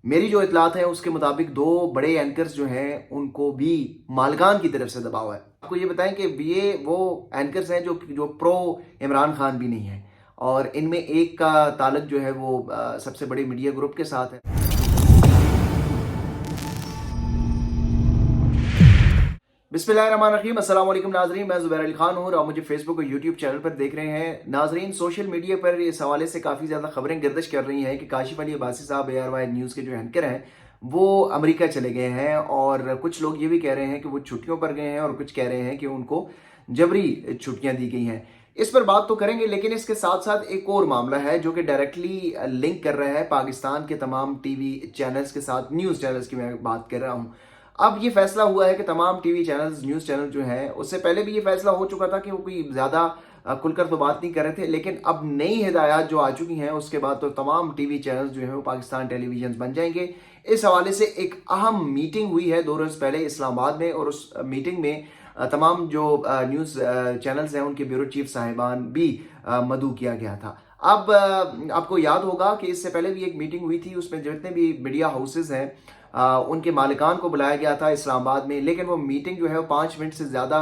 मेरी जो इतलात है उसके मुताबिक 2 बड़े एंकर्स जो हैं उनको भी मालिकान की तरफ से दबाव है। आपको ये बताएं कि ये वो एंकर्स हैं जो प्रो इमरान खान भी नहीं है, और इनमें एक का ताल्लुक जो है वो सबसे बड़े मीडिया ग्रुप के साथ है। बिस्मिल्लाहिर्रहमानिर्रहीम, अस्सलाम वालेकुम नाजरीन, मैं ज़ुबैर अली खान हूँ और आप मुझे फेसबुक और यूट्यूब चैनल पर देख रहे हैं। नाजरीन, सोशल मीडिया पर इस हवाले से काफ़ी ज़्यादा खबरें गर्दिश कर रही हैं कि काशिफ अली अब्बासी साहब ARY न्यूज़ के जो एंकर हैं वो अमेरिका चले गए हैं, और कुछ लोग ये भी कह रहे हैं कि वो छुट्टियों पर गए हैं और कुछ कह रहे हैं कि उनको जबरी छुट्टियाँ दी गई हैं। इस पर बात तो करेंगे, लेकिन इसके साथ साथ एक और मामला है जो कि डायरेक्टली लिंक कर रहा है पाकिस्तान के तमाम टीवी चैनल्स के साथ। न्यूज़ चैनल्स की मैं बात कर रहा हूँ। अब ये फैसला हुआ है कि तमाम टीवी चैनल्स, न्यूज़ चैनल जो है, उससे पहले भी ये फैसला हो चुका था कि वो कोई ज़्यादा खुलकर तो बात नहीं कर रहे थे, लेकिन अब नई हिदायत जो आ चुकी हैं उसके बाद तो तमाम टीवी चैनल्स जो है वो पाकिस्तान टेलीविजन बन जाएंगे। इस हवाले से एक अहम मीटिंग हुई है 2 रोज़ पहले इस्लामाबाद में, और उस मीटिंग में तमाम जो न्यूज़ चैनल्स हैं उनके ब्यूरो चीफ साहिबान भी मदऊ किया गया था। अब आपको याद होगा कि इससे पहले भी एक मीटिंग हुई थी, उसमें जितने भी मीडिया हाउसेज हैं उनके मालिकान को बुलाया गया था इस्लामाबाद में, लेकिन वो मीटिंग जो है वो 5 मिनट से ज़्यादा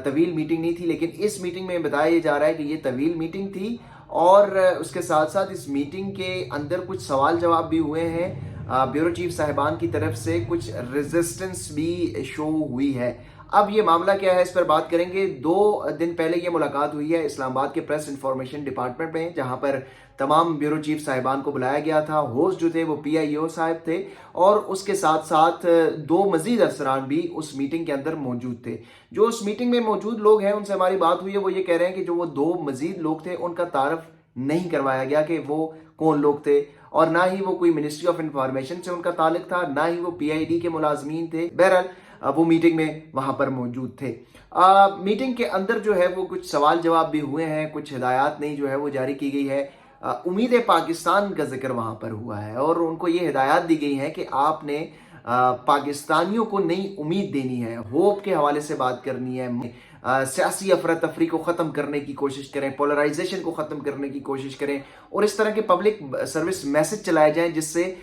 तवील मीटिंग नहीं थी। लेकिन इस मीटिंग में बताया जा रहा है कि ये तवील मीटिंग थी, और उसके साथ साथ इस मीटिंग के अंदर कुछ सवाल जवाब भी हुए हैं। ब्यूरो चीफ साहिबान की तरफ से कुछ रेजिस्टेंस भी शो हुई है। अब ये मामला क्या है, इस पर बात करेंगे। 2 दिन पहले ये मुलाकात हुई है इस्लामाबाद के प्रेस इंफॉर्मेशन डिपार्टमेंट में, जहां पर तमाम ब्यूरो चीफ साहिबान को बुलाया गया था। होस्ट जो थे वो PIO साहब थे, और उसके साथ साथ 2 मजीद अफसरान भी उस मीटिंग के अंदर मौजूद थे। जो उस मीटिंग में मौजूद लोग हैं उनसे हमारी बात हुई है, वो ये कह रहे हैं कि जो वो 2 मजीद लोग थे उनका तारफ नहीं करवाया गया कि वो कौन लोग थे, और ना ही वो कोई मिनिस्ट्री ऑफ इंफॉर्मेशन से उनका ताल्लुक था, ना ही वो PID के मुलाजमीन थे। बहरहाल वो मीटिंग में वहां पर मौजूद थे। मीटिंग के अंदर जो है वो कुछ सवाल जवाब भी हुए हैं, कुछ हिदायत नहीं जो है वो जारी की गई है। उम्मीद पाकिस्तान का जिक्र वहां पर हुआ है, और उनको ये हिदायत दी गई है कि आपने पाकिस्तानियों को नई उम्मीद देनी है, होप के हवाले से बात करनी है। सियासी अफरा तफरी को ख़त्म करने की कोशिश करें, पोलराइजेशन को ख़त्म करने की कोशिश करें, और इस तरह के पब्लिक सर्विस मैसेज चलाए जाएं जिससे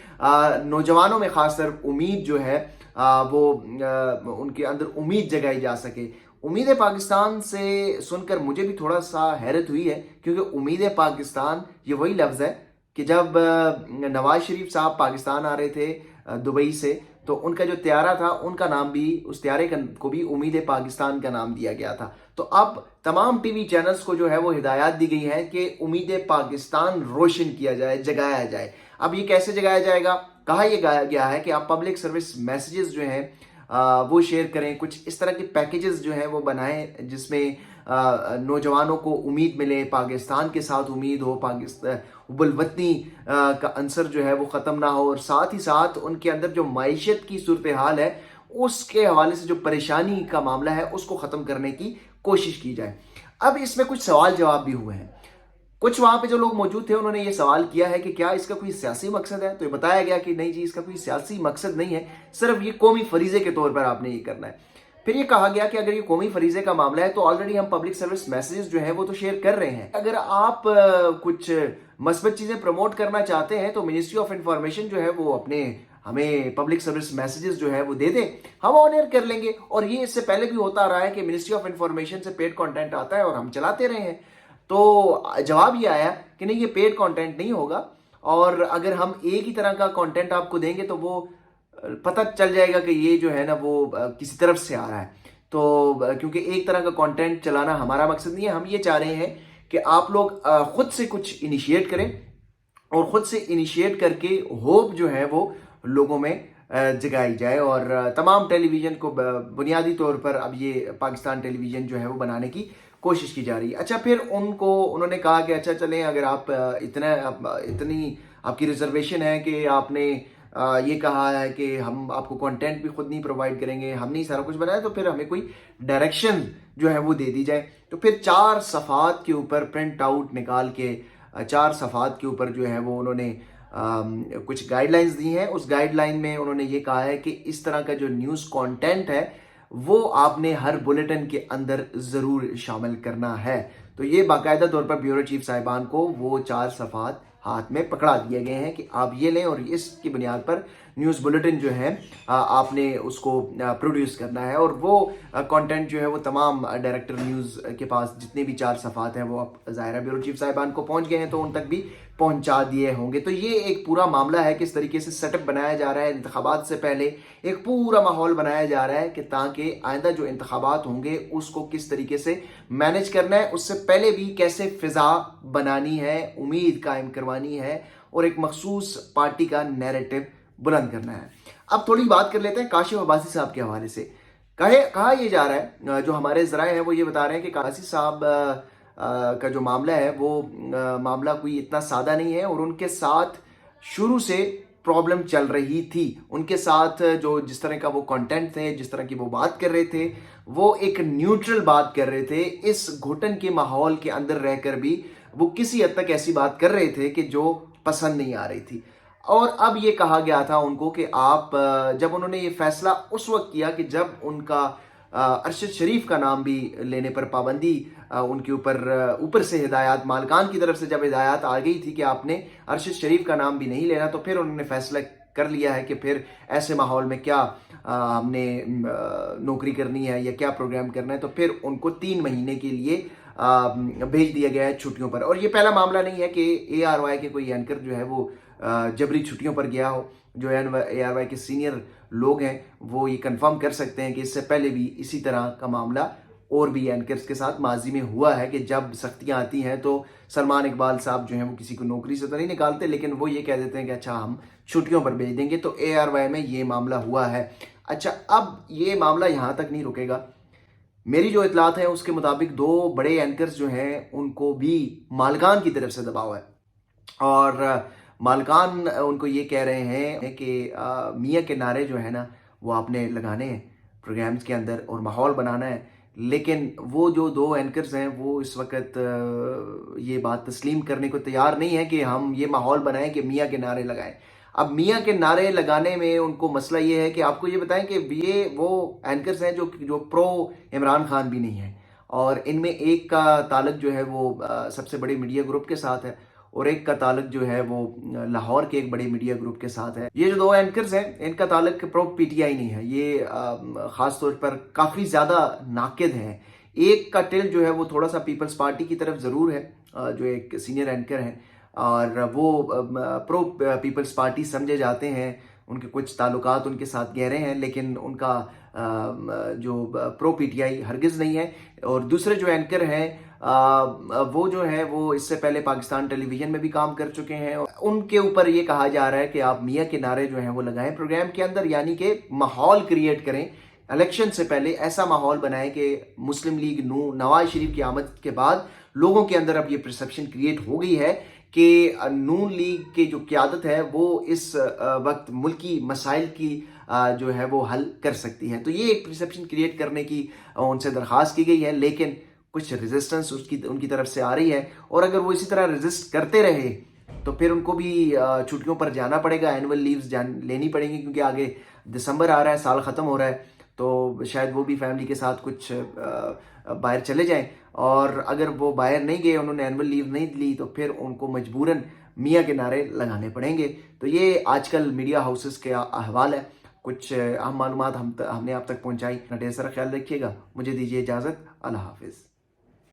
नौजवानों में खासकर उम्मीद जो है वो उनके अंदर उम्मीद जगाई जा सके। उम्मीद पाकिस्तान से सुनकर मुझे भी थोड़ा सा हैरत हुई है, क्योंकि उम्मीद पाकिस्तान ये वही लफ्ज़ है कि जब नवाज शरीफ साहब पाकिस्तान आ रहे थे दुबई से, तो उनका जो त्यारा था उनका नाम भी, उस त्यारे को भी उम्मीद पाकिस्तान का नाम दिया गया था। तो अब तमाम टीवी चैनल्स को जो है वो हिदायत दी गई है कि उम्मीद पाकिस्तान रोशन किया जाए, जगाया जाए। अब ये कैसे जगाया जाएगा? कहा यह गया है कि आप पब्लिक सर्विस मैसेजेस जो हैं वो शेयर करें, कुछ इस तरह के पैकेजेस जो हैं वो बनाएं जिसमें नौजवानों को उम्मीद मिले, पाकिस्तान के साथ उम्मीद हो, पाकिस्तान हुब्बुल-वतनी का अंसर जो है वो ख़त्म ना हो, और साथ ही साथ उनके अंदर जो माइशत की सूरत हाल है उसके हवाले से जो परेशानी का मामला है उसको ख़त्म करने की कोशिश की जाए। अब इसमें कुछ सवाल जवाब भी हुए हैं। कुछ वहां पे जो लोग मौजूद थे उन्होंने ये सवाल किया है कि क्या इसका कोई सियासी मकसद है, तो ये बताया गया कि नहीं जी, इसका कोई सियासी मकसद नहीं है, सिर्फ ये कौमी फरीजे के तौर पर आपने ये करना है। फिर ये कहा गया कि अगर ये कौमी फरीजे का मामला है तो ऑलरेडी हम पब्लिक सर्विस मैसेजेस जो है वो तो शेयर कर रहे हैं। अगर आप कुछ मस्बत चीजें प्रमोट करना चाहते हैं तो मिनिस्ट्री ऑफ इंफॉर्मेशन जो है वो अपने हमें पब्लिक सर्विस मैसेजेस जो है वो दे दें, हम ऑनर कर लेंगे। और ये इससे पहले भी होता रहा है कि मिनिस्ट्री ऑफ इंफॉर्मेशन से पेड कंटेंट आता है और हम चलाते रहे हैं। तो जवाब ये आया कि नहीं, ये पेड कंटेंट नहीं होगा, और अगर हम एक ही तरह का कंटेंट आपको देंगे तो वो पता चल जाएगा कि ये जो है ना वो किसी तरफ से आ रहा है। तो क्योंकि एक तरह का कंटेंट चलाना हमारा मकसद नहीं है, हम ये चाह रहे हैं कि आप लोग खुद से कुछ इनिशिएट करें, और खुद से इनिशिएट करके होप जो है वो लोगों में जगाई जाए। और तमाम टेलीविजन को बुनियादी तौर पर अब ये पाकिस्तान टेलीविजन जो है वो बनाने की कोशिश की जा रही है। अच्छा, फिर उन्होंने कहा कि अच्छा चलें, अगर आप इतनी आपकी रिजर्वेशन है कि आपने ये कहा है कि हम आपको कंटेंट भी खुद नहीं प्रोवाइड करेंगे, हम नहीं सारा कुछ बनाया, तो फिर हमें कोई डायरेक्शन जो है वो दे दी जाए। तो फिर 4 सफ़ात के ऊपर प्रिंट आउट निकाल के 4 सफ़ात के ऊपर जो है वो उन्होंने कुछ गाइडलाइंस दी हैं। उस गाइडलाइन में उन्होंने ये कहा है कि इस तरह का जो न्यूज़ कंटेंट है वो आपने हर बुलेटिन के अंदर ज़रूर शामिल करना है। तो ये बाकायदा तौर पर ब्यूरो चीफ साहिबान को वो 4 सफ़ात ہاتھ میں پکڑا دیے گئے ہیں کہ آپ یہ لیں اور اس کی بنیاد پر نیوز بلیٹن جو ہے آپ نے اس کو پروڈیوس کرنا ہے، اور وہ کانٹینٹ جو ہے وہ تمام ڈائریکٹر نیوز کے پاس جتنے بھی 4 صفحات ہیں وہ اب ظاہرہ بیورو چیف صاحبان کو پہنچ گئے ہیں تو ان تک بھی پہنچا دیے ہوں گے۔ تو یہ ایک پورا معاملہ ہے، کس طریقے سے سیٹ اپ بنایا جا رہا ہے انتخابات سے پہلے، ایک پورا ماحول بنایا جا رہا ہے کہ تاکہ آئندہ جو انتخابات ہوں گے اس کو کس طریقے سے مینج کرنا ہے، اس سے پہلے بھی کیسے فضا بنانی ہے، امید قائم کروانی ہے اور ایک مخصوص پارٹی کا نیریٹو بلند کرنا ہے۔ اب تھوڑی بات کر لیتے ہیں کاشف عباسی صاحب کے حوالے سے۔ کہا یہ جا رہا ہے، جو ہمارے ذرائع ہیں وہ یہ بتا رہے ہیں کہ کاشف صاحب کا جو معاملہ ہے وہ معاملہ کوئی اتنا سادہ نہیں ہے، اور ان کے ساتھ شروع سے پرابلم چل رہی تھی۔ ان کے ساتھ جو جس طرح کا وہ کنٹینٹ تھے، جس طرح کی وہ بات کر رہے تھے، وہ ایک نیوٹرل بات کر رہے تھے، اس گھٹن کے ماحول کے اندر رہ کر بھی وہ کسی حد تک ایسی بات کر رہے تھے کہ جو پسند نہیں آ رہی تھی۔ اور اب یہ کہا گیا تھا ان کو کہ آپ جب انہوں نے یہ فیصلہ اس وقت کیا کہ جب ان کا ارشد شریف کا نام بھی لینے پر پابندی ان کے اوپر سے ہدایات مالکان کی طرف سے جب ہدایات آ گئی تھی کہ آپ نے ارشد شریف کا نام بھی نہیں لینا، تو پھر انہوں نے فیصلہ کر لیا ہے کہ پھر ایسے ماحول میں کیا ہم نے نوکری کرنی ہے یا کیا پروگرام کرنا ہے، تو پھر ان کو 3 مہینے کے لیے بھیج دیا گیا ہے چھٹیوں پر۔ اور یہ پہلا معاملہ نہیں ہے کہ اے آر وائی کے کوئی اینکر جو ہے وہ جبری چھٹیوں پر گیا ہو۔ جو اے آر وائی کے سینئر لوگ ہیں وہ یہ کنفرم کر سکتے ہیں کہ اس سے پہلے بھی اسی طرح کا معاملہ اور بھی اینکرز کے ساتھ ماضی میں ہوا ہے کہ جب سختیاں آتی ہیں تو سلمان اقبال صاحب جو ہیں وہ کسی کو نوکری سے تو نہیں نکالتے، لیکن وہ یہ کہہ دیتے ہیں کہ اچھا ہم چھٹیوں پر بھیج دیں گے۔ تو اے آر وائی میں یہ معاملہ ہوا ہے۔ اچھا، اب یہ معاملہ یہاں تک نہیں رکے گا۔ میری جو اطلاعات ہیں اس کے مطابق 2 بڑے اینکرز جو ہیں ان کو بھی مالکان کی طرف سے دباؤ ہے، اور مالکان ان کو یہ کہہ رہے ہیں کہ میاں کے نعرے جو ہے نا وہ آپ نے لگانے ہیں پروگرامز کے اندر اور ماحول بنانا ہے، لیکن وہ جو 2 اینکرز ہیں وہ اس وقت یہ بات تسلیم کرنے کو تیار نہیں ہے کہ ہم یہ ماحول بنائیں کہ میاں کے نعرے لگائیں۔ اب میاں کے نعرے لگانے میں ان کو مسئلہ یہ ہے کہ آپ کو یہ بتائیں کہ یہ وہ اینکرز ہیں جو پرو عمران خان بھی نہیں ہیں، اور ان میں ایک کا تعلق جو ہے وہ سب سے بڑے میڈیا گروپ کے ساتھ ہے، اور ایک کا تعلق جو ہے وہ لاہور کے ایک بڑے میڈیا گروپ کے ساتھ ہے۔ یہ جو 2 اینکرز ہیں ان کا تعلق پرو پی ٹی آئی نہیں ہے، یہ خاص طور پر کافی زیادہ ناقد ہیں۔ ایک کا ٹل جو ہے وہ تھوڑا سا پیپلز پارٹی کی طرف ضرور ہے، جو ایک سینئر اینکر ہیں، اور وہ پرو پیپلز پارٹی سمجھے جاتے ہیں، ان کے کچھ تعلقات ان کے ساتھ گہرے ہیں، لیکن ان کا جو پرو پی ٹی آئی ہرگز نہیں ہے۔ اور دوسرے جو اینکر ہیں وہ جو ہے وہ اس سے پہلے پاکستان ٹیلی ویژن میں بھی کام کر چکے ہیں، ان کے اوپر یہ کہا جا رہا ہے کہ آپ میاں کے نعرے جو ہیں وہ لگائیں پروگرام کے اندر، یعنی کہ ماحول کریٹ کریں، الیکشن سے پہلے ایسا ماحول بنائیں کہ مسلم لیگ نواز شریف کی آمد کے بعد لوگوں کے اندر اب یہ پرسیپشن کریٹ ہو گئی ہے کہ نون لیگ کی جو قیادت ہے وہ اس وقت ملکی مسائل کی جو ہے وہ حل کر سکتی ہے۔ تو یہ ایک پرسیپشن کریٹ کرنے کی ان سے درخواست کی گئی ہے، لیکن کچھ ریزسٹنس ان کی طرف سے آ رہی ہے، اور اگر وہ اسی طرح ریزسٹ کرتے رہے تو پھر ان کو بھی چھٹیوں پر جانا پڑے گا، اینول لیوز لینی پڑیں گی، کیونکہ آگے دسمبر آ رہا ہے، سال ختم ہو رہا ہے، تو شاید وہ بھی فیملی کے ساتھ کچھ باہر چلے جائیں، اور اگر وہ باہر نہیں گئے، انہوں نے اینول لیو نہیں لی، تو پھر ان کو مجبوراً میاں کے نعرے لگانے پڑیں گے۔ تو یہ آج کل میڈیا ہاؤسز کے احوال ہے، کچھ اہم معلومات ہم نے آپ تک پہنچائی۔ اپنا ڈھیر سارا خیال رکھیے گا، مجھے دیجیے اجازت، اللہ حافظ۔